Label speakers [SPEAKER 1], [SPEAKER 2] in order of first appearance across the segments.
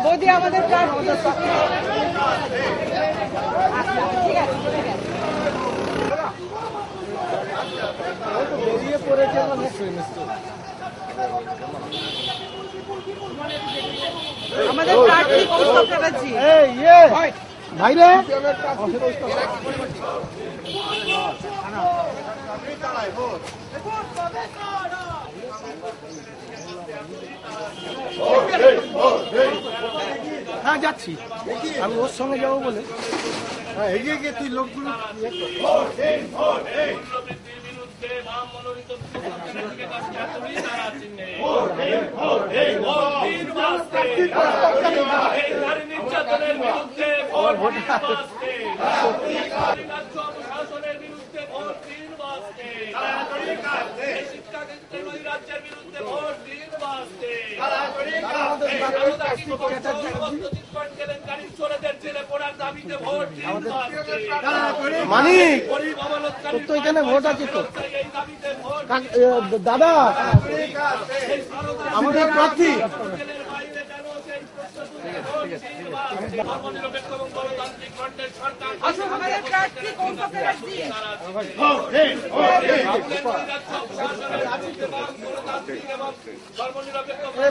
[SPEAKER 1] মোদি আমাদের বেরিয়ে পড়েছে আমাদের প্রার্থী কৌস্তব চ্যাটার্জি। ভাই রে হ্যাঁ যাচ্ছি, আমি ওর সঙ্গে যাবো বলে এগিয়ে গিয়ে তুই লোকগুলো মানিক তোর তো এখানে ভোট আছে তো দাদা, আমাদের প্রার্থী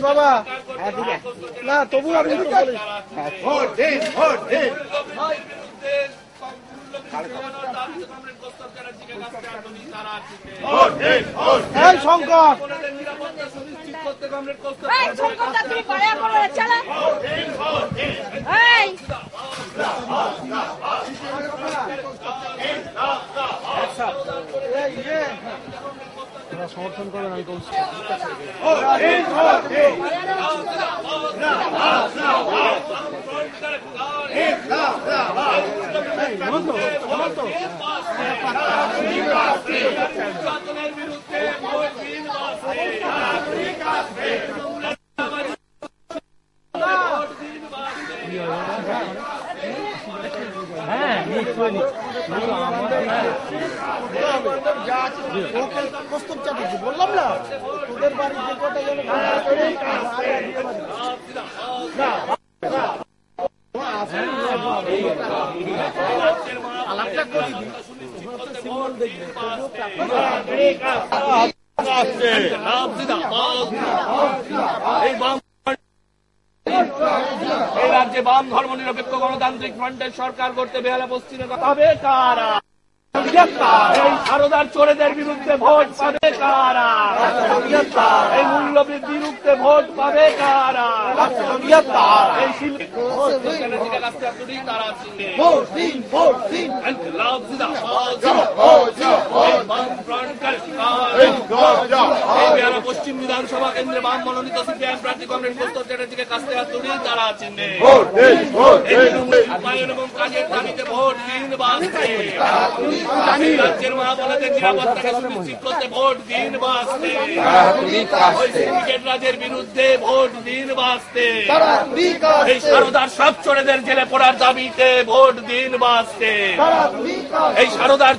[SPEAKER 1] বাবা না, তবু আপনি শঙ্কর সমর্থন করেন, আমি বলছি কৌস্তব চ্যাটার্জি বললাম না, তোদের বাড়ি যে কটা যেন আলাপটা করে দিই, সিম্বল দেখবে
[SPEAKER 2] এই রাজ্যে বাম ধর্ম নিরপেক্ষ গণতান্ত্রিক ফ্রন্টের সরকার করতে বেহালা পশ্চিমে পাবে কারা? এই সারদার চোরেদের বিরুদ্ধে ভোট পাবে কারা? এই মূল্য বৃদ্ধির রুখতে ভোট পাবে কারা? এই পশ্চিম বিধানসভা কেন্দ্রে বাম মনোনীত সিপিআইএম প্রার্থী কমরেড কৌস্তব চ্যাটার্জিকে কাছ থেকে তুলি তারা চিহ্নে উন্নয়ন এবং কাজের দাবিতে ভোট দিন বাঁচতে, রাজ্যের মহাবলাদের নিরাপত্তাকে সুনিশ্চিত করতে ভোট দিন বাঁচতে, সিন্ডিকেট রাজের বিরুদ্ধে ভোট দিন বাঁচতে, এই সারদার সব চোরেদের জেলে পড়ার দাবিতে ভোট দিন বাঁচতে, এই সারদার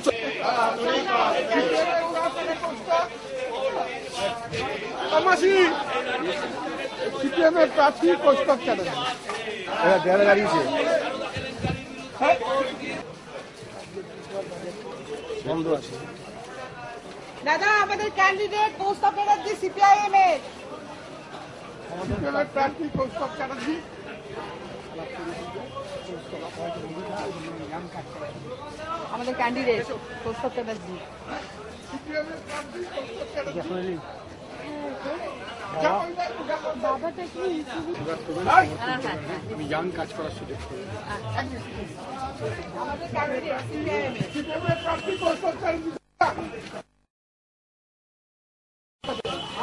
[SPEAKER 1] সিপিএমের প্রার্থী কৌস্তব চ্যাটার্জি দাঁড়িয়েছে বন্ধ আছে। দাদা, আমাদের ক্যান্ডিডেট কৌস্তব চ্যাটার্জি সিপিআইএম এর প্রার্থী কৌস্তব চ্যাটার্জি। আমাদের ক্যান্ডিডেট কৌস্তব চ্যাটার্জি ইয়াং কাজ করার সুযোগ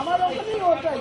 [SPEAKER 1] আমার ওখানেই ওটাই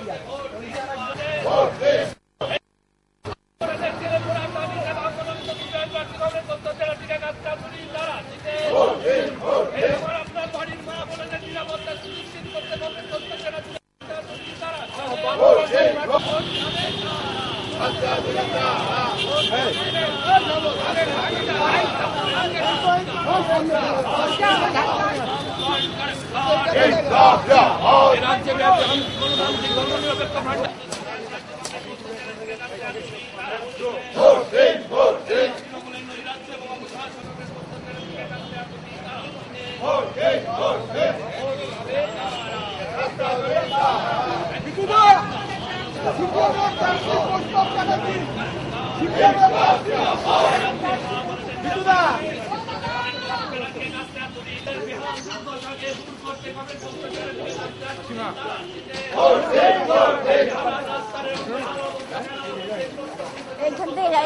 [SPEAKER 3] এইখান থেকে